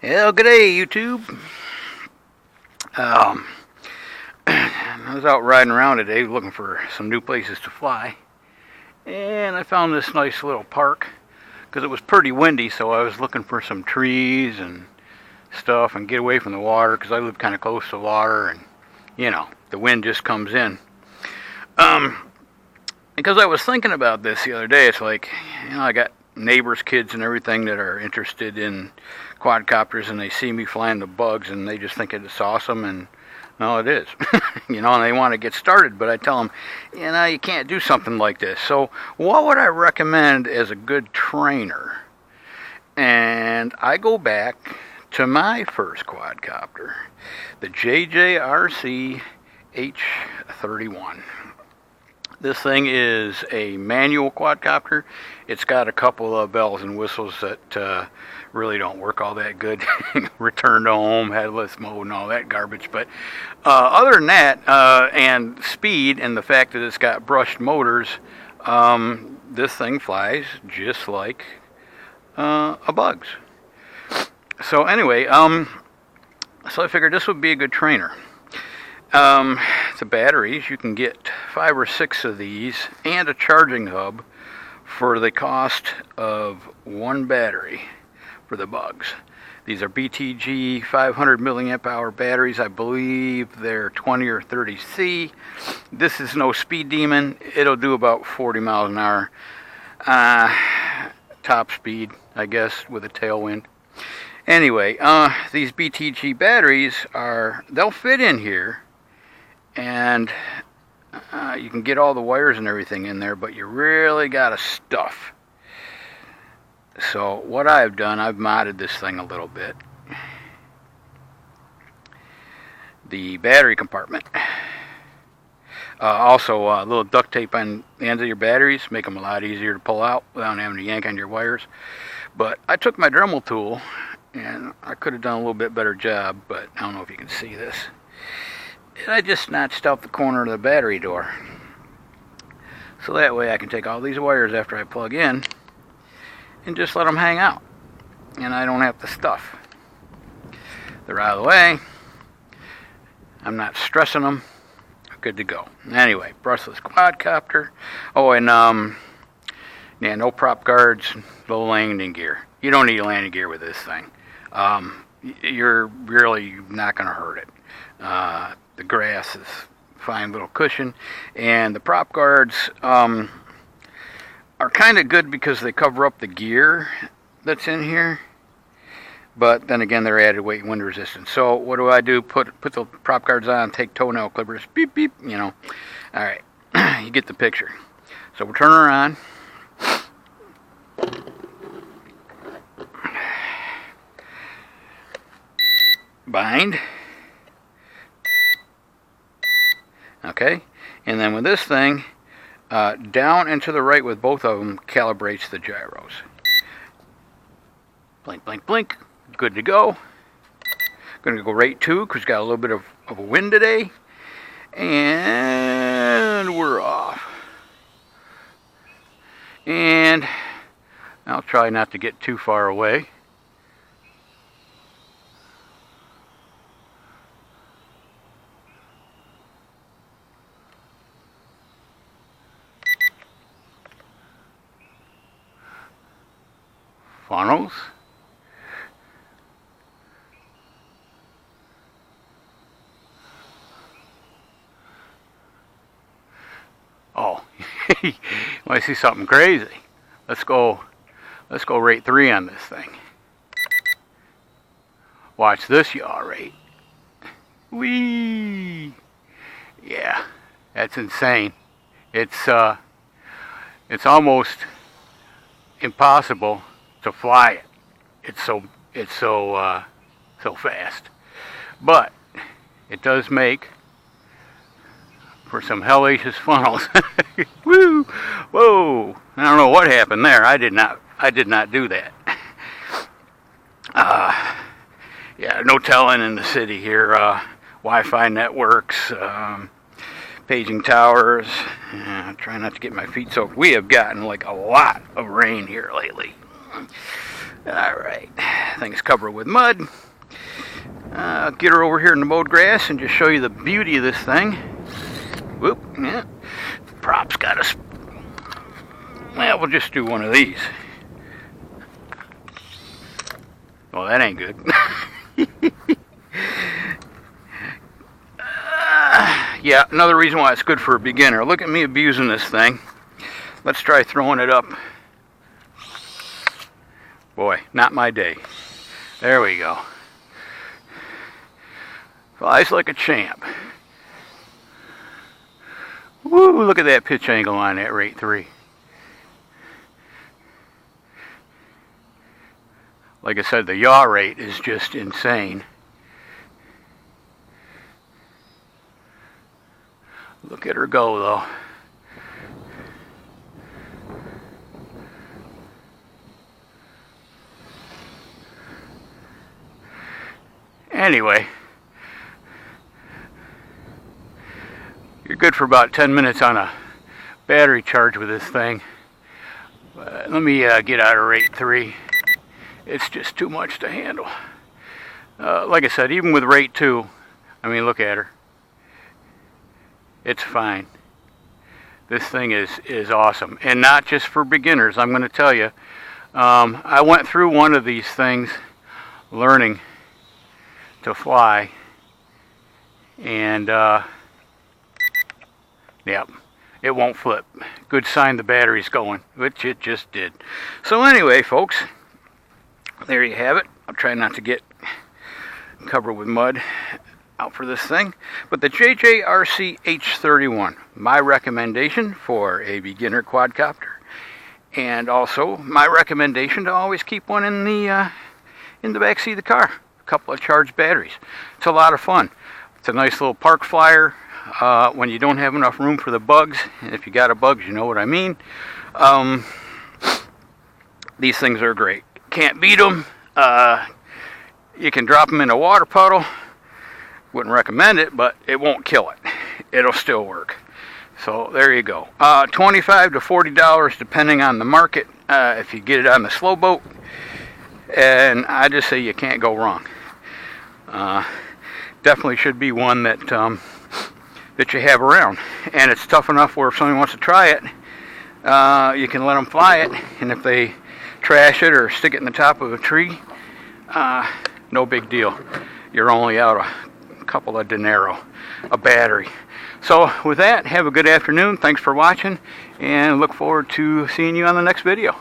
Well, good day, YouTube. Um, I was out riding around today looking for some new places to fly, and I found this nice little park because it was pretty windy, so I was looking for some trees and stuff and get away from the water because I live kind of close to water, and the wind just comes in. Because I was thinking about this the other day, it's like, I got neighbors' kids and everything that are interested in quadcopters, and they see me flying the Bugs, and they just think it's awesome, and no, it is. And they want to get started, but I tell them, you can't do something like this. So what would I recommend as a good trainer? And I go back to my first quadcopter, the JJRC H31. This thing is a manual quadcopter. It's got a couple of bells and whistles that really don't work all that good. Return to home, headless mode, and all that garbage. But other than that, and speed, and the fact that it's got brushed motors, this thing flies just like a Bugs. So anyway, so I figured this would be a good trainer. The batteries, you can get 5 or 6 of these and a charging hub for the cost of one battery for the Bugs. These are BTG 500 milliamp hour batteries. I believe they're 20 or 30C. This is no speed demon. It'll do about 40 miles an hour. Top speed, I guess, with a tailwind. Anyway, these BTG batteries they'll fit in here. And you can get all the wires and everything in there, but you really got to stuff. So what I've done, I've modded this thing a little bit. The battery compartment. Also, a little duct tape on the ends of your batteries, make them a lot easier to pull out without having to yank on your wires. But I took my Dremel tool, and I could have done a little bit better job, but I don't know if you can see this. And I just notched out the corner of the battery door. So that way I can take all these wires after I plug in and just let them hang out. And I don't have to stuff. They're out of the way. I'm not stressing them. Good to go. Anyway, brushless quadcopter. Oh, and no prop guards, low landing gear. You don't need landing gear with this thing. You're really not going to hurt it. The grass is a fine little cushion, and the prop guards are kind of good because they cover up the gear that's in here, but then again they're added weight and wind resistance. So what do? Put the prop guards on, take toenail clippers, beep beep, Alright, you get the picture. So we'll turn her on. Bind. Okay, and then with this thing, down and to the right with both of them calibrates the gyros. Blink, blink, blink. Good to go. Going to go right 2 because got a little bit of a wind today. And we're off. And I'll try not to get too far away. Funnels. Oh, I see something crazy. Let's go rate 3 on this thing. Watch this, y'all, rate. Whee! Yeah, that's insane. It's almost impossible to fly it. It's so fast. But it does make for some hellacious funnels. Woo! Whoa! I don't know what happened there. I did not do that. Yeah, no telling in the city here. Wi-Fi networks, paging towers. Trying not to get my feet soaked. We have gotten like a lot of rain here lately. Alright, thing's covered with mud. Get her over here in the mowed grass and just show you the beauty of this thing. Whoop, yeah. Props got us. Well, we'll just do one of these. Well, that ain't good. Yeah, another reason why it's good for a beginner. Look at me abusing this thing. Let's try throwing it up. Boy, not my day. There we go. Flies like a champ. Woo, look at that pitch angle on that rate 3. Like I said, the yaw rate is just insane. Look at her go, though. Anyway, you're good for about 10 minutes on a battery charge with this thing. Let me get out of rate 3. It's just too much to handle. Like I said, even with rate 2, I mean, look at her. It's fine. This thing is awesome. And not just for beginners, I'm going to tell you. I went through one of these things learning to fly. And, yep, it won't flip. Good sign the battery's going, which it just did. So anyway, folks, there you have it. I'll try not to get covered with mud out for this thing. But the JJRC H31, my recommendation for a beginner quadcopter, and also my recommendation to always keep one in the back seat of the car. A couple of charged batteries. It's a lot of fun. It's a nice little park flyer when you don't have enough room for the bugs. And if you got a bugs, you know what I mean. These things are great. Can't beat them. You can drop them in a water puddle. Wouldn't recommend it, but it won't kill it. It'll still work. So there you go. $25 to $40 depending on the market if you get it on the slow boat. And I just say you can't go wrong. Definitely should be one that that you have around. And it's tough enough where if somebody wants to try it, you can let them fly it. And if they trash it or stick it in the top of a tree, no big deal. You're only out a couple of dinero, a battery. So with that, have a good afternoon. Thanks for watching, and look forward to seeing you on the next video.